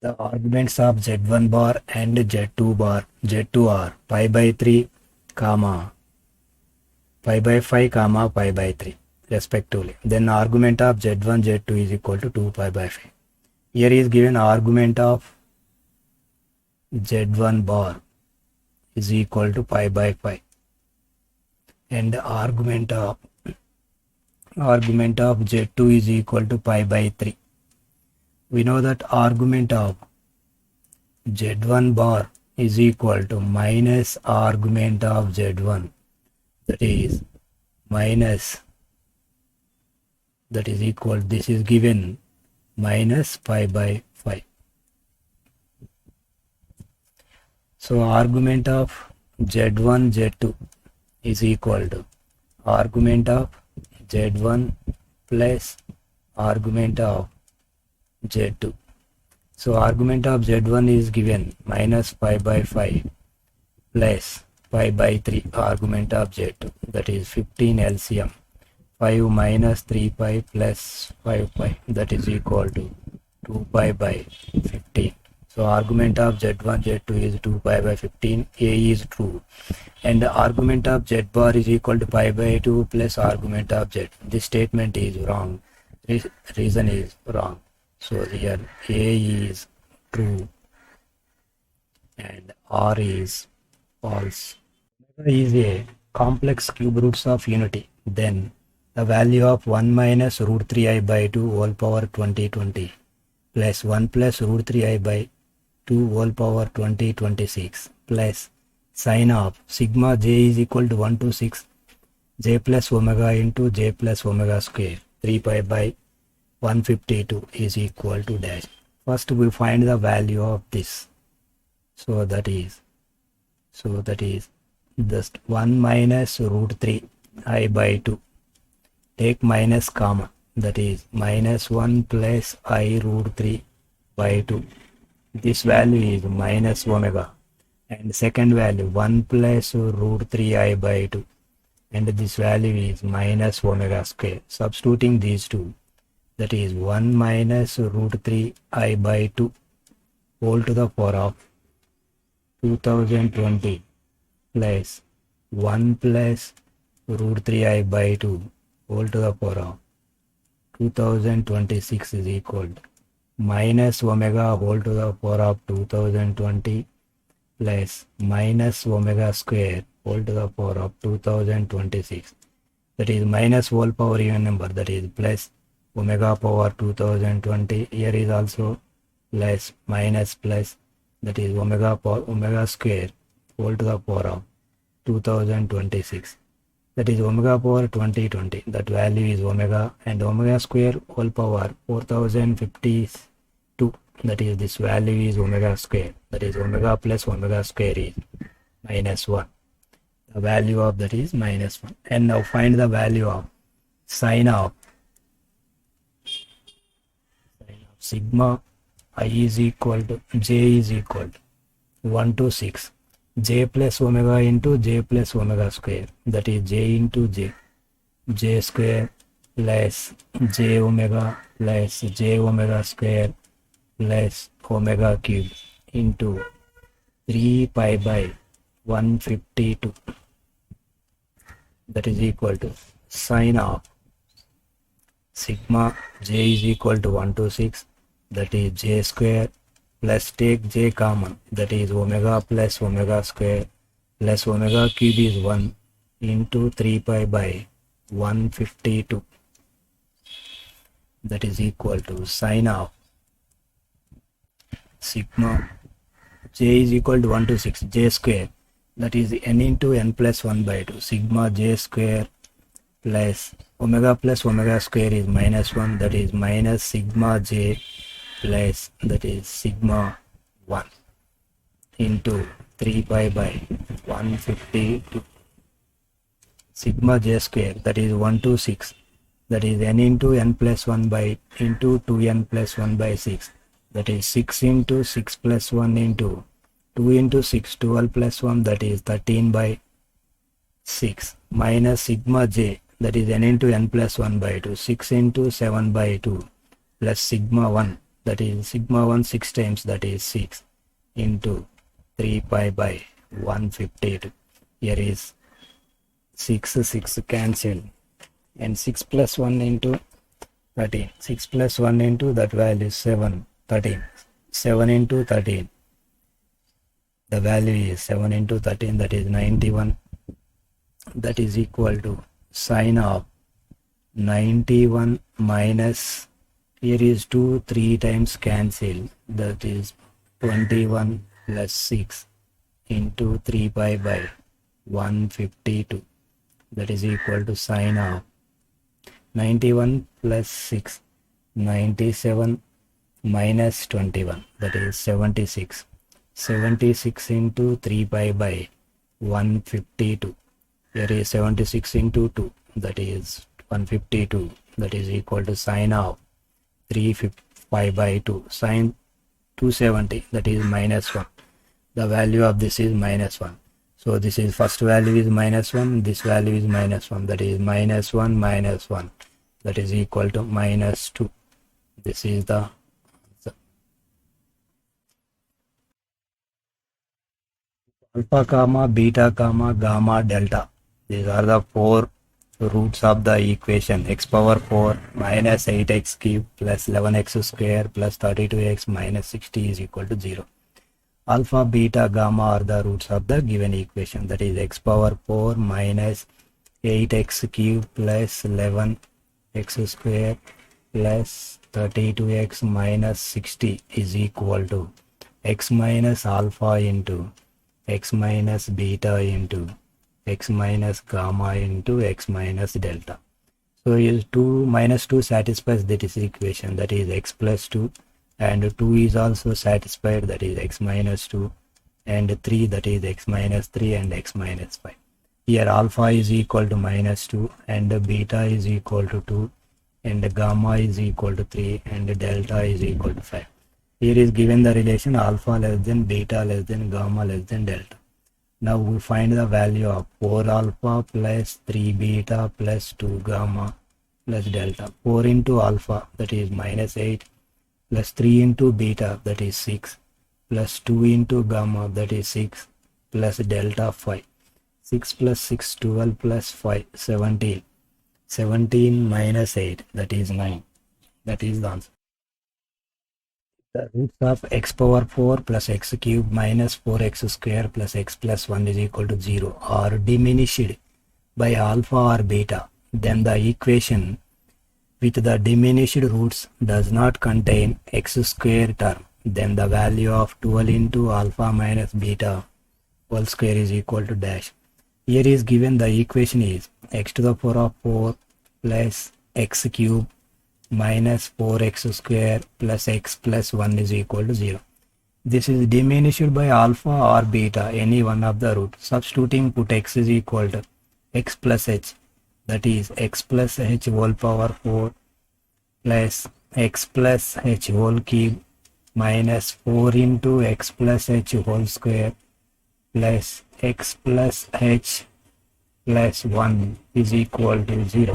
The arguments of z1 bar and z2 are pi by 3, comma, pi by 5, comma, pi by 3 respectively. Then argument of z1, z2 is equal to 2 pi by 5. Here is given argument of z1 bar is equal to pi by 5 and argument of z2 is equal to pi by 3. We know that argument of z1 bar is equal to minus argument of z1, that is minus, that is equal, this is given minus pi by 5. So argument of z1 z2 is equal to argument of z1 plus argument of z2. So argument of z1 is given minus pi by 5 plus pi by 3 argument of z2, that is 15 LCM. 5 minus 3 pi plus 5 pi, that is equal to 2 pi by 15. So argument of z1 z2 is 2 pi by 15. A is true and the argument of z bar is equal to pi by 2 plus argument of z. This statement is wrong. Reason is wrong. So here A is true and R is false. Omega is a complex cube roots of unity. Then the value of 1 minus root 3i by 2 whole power 2020 plus 1 plus root 3i by 2 whole power 2026 plus sine of sigma j is equal to 1 to 6 j plus omega into j plus omega square 3 pi by 152 is equal to dash. First we find the value of this. So that is just 1 minus root 3 I by 2. Take minus comma, that is minus 1 plus I root 3 by 2. This value is minus omega. And second value 1 plus root 3i by 2. And this value is minus omega square. Substituting these two, that is 1 minus root 3i by 2 whole to the power of 2020 plus 1 plus root 3i by 2 whole to the power of 2026 is equal to minus omega whole to the power of 2020 plus minus omega square whole to the power of 2026. That is minus whole power even number, that is plus omega power 2020. Here is also less minus plus, that is omega square whole to the power of 2026. That is omega power 2020. That value is omega and omega square whole power 4052. That is this value is omega square. That is omega plus omega square is minus 1. The value of that is minus 1. And now find the value of sine of sigma I is equal to j is equal to 1 to 6 j plus omega into j plus omega square, that is j into j square plus j omega square plus omega cube into 3 pi by 152, that is equal to sine of sigma j is equal to 1 to 6, that is j square plus take j common, that is omega plus omega square plus omega cube is 1 into 3 pi by 152, that is equal to sine of sigma j is equal to 1 to 6 j square, that is n into n plus 1 by 2 sigma j square plus omega square is minus 1, that is minus sigma j plus, that is sigma 1 into 3 pi by 152 sigma j square, that is 1 to 6, that is n into n plus 1 by into 2n plus 1 by 6, that is 6 into 6 plus 1 into 2 into 6 12 plus 1, that is 13 by 6 minus sigma j, that is n into n plus 1 by 2 6 into 7 by 2 plus sigma 1, that is sigma 1 6 times, that is 6 into 3 pi by 152. Here is 6 cancel, and 6 plus 1 into 13. 6 plus 1 into that value is 7. 13. 7 into 13. The value is 7 into 13, that is 91. That is equal to sine of 91 minus, here is 2, 3 times cancel, that is 21 plus 6 into 3 pi by 152. That is equal to sine of 91 plus 6, 97 minus 21, that is 76. 76 into 3 pi by 152. Here is 76 into 2, that is 152. That is equal to sine of 3 pi by 2. Sine 270, that is minus 1. The value of this is minus 1. So this is first value is minus 1. This value is minus 1. That is minus 1 minus 1. That is equal to minus 2. This is the answer. Alpha comma beta comma gamma delta. These are the four roots of the equation. X power 4 minus 8x cube plus 11x square plus 32x minus 60 is equal to 0. Alpha, beta, gamma are the roots of the given equation. That is x power 4 minus 8x cube plus 11x square plus 32x minus 60 is equal to x minus alpha into x minus beta into x minus gamma into x minus delta. So is 2 minus 2 satisfies this equation, that is x plus 2, and 2 is also satisfied, that is x minus 2, and 3, that is x minus 3 and x minus 5. Here alpha is equal to minus 2 and beta is equal to 2 and gamma is equal to 3 and delta is equal to 5. Here is given the relation alpha less than beta less than gamma less than delta. Now we find the value of 4 alpha plus 3 beta plus 2 gamma plus delta. 4 into alpha, that is minus 8, plus 3 into beta, that is 6, plus 2 into gamma, that is 6, plus delta 5. 6 plus 6, 12 plus 5, 17. 17 minus 8, that is 9. That is the answer. The roots of x power 4 plus x cube minus 4x square plus x plus 1 is equal to 0 are diminished by alpha or beta, then the equation with the diminished roots does not contain x square term, then the value of 12 into alpha minus beta whole square is equal to dash. Here is given the equation is x to the power of 4 plus x cube minus 4x square plus x plus 1 is equal to 0. This is diminished by alpha or beta, any one of the root. Substituting, put x is equal to x plus h, that is x plus h whole power 4 plus x plus h whole cube minus 4 into x plus h whole square plus x plus h plus 1 is equal to 0.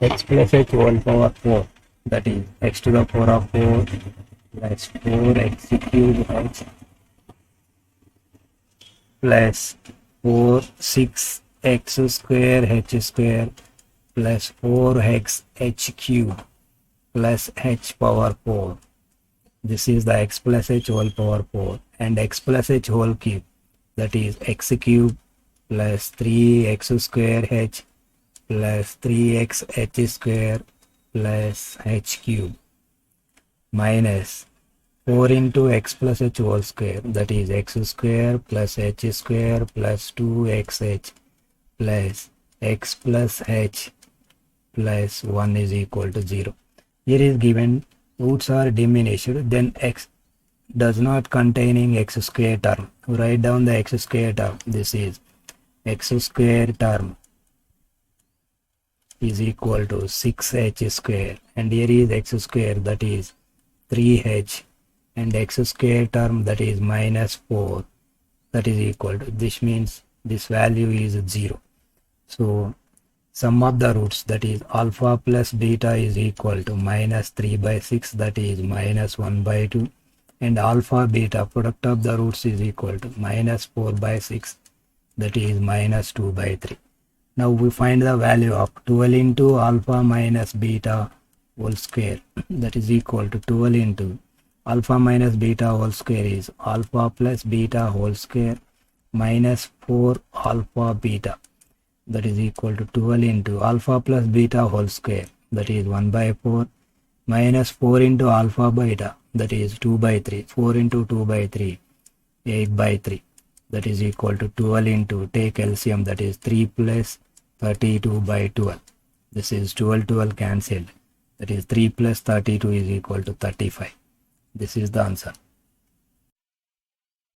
X plus h whole power 4, that is x to the power of 4 plus 4x cube h plus 4 6x square h square plus 4x h cube plus h power 4. This is the x plus h whole power 4 and x plus h whole cube, that is x cube plus 3x square h plus 3x h square plus h cube minus 4 into x plus h whole square, that is x square plus h square plus 2xh plus x plus h plus 1 is equal to 0. Here is given roots are diminished, then x does not containing x square term. Write down the x square term. This is x square term is equal to 6h square, and here is x square, that is 3h, and x square term, that is minus 4, that is equal to, this means this value is 0. So sum of the roots, that is alpha plus beta, is equal to minus 3 by 6, that is minus 1 by 2, and alpha beta product of the roots is equal to minus 4 by 6, that is minus 2 by 3. Now we find the value of 12 into alpha minus beta whole square, that is equal to 12 into alpha minus beta whole square is alpha plus beta whole square minus 4 alpha beta, that is equal to 12 into alpha plus beta whole square, that is 1 by 4, minus 4 into alpha beta, that is 2 by 3, 4 into 2 by 3, 8 by 3, that is equal to 12 into, take LCM, that is 3 plus 32 by 12. This is 12 cancelled, that is 3 plus 32 is equal to 35. This is the answer.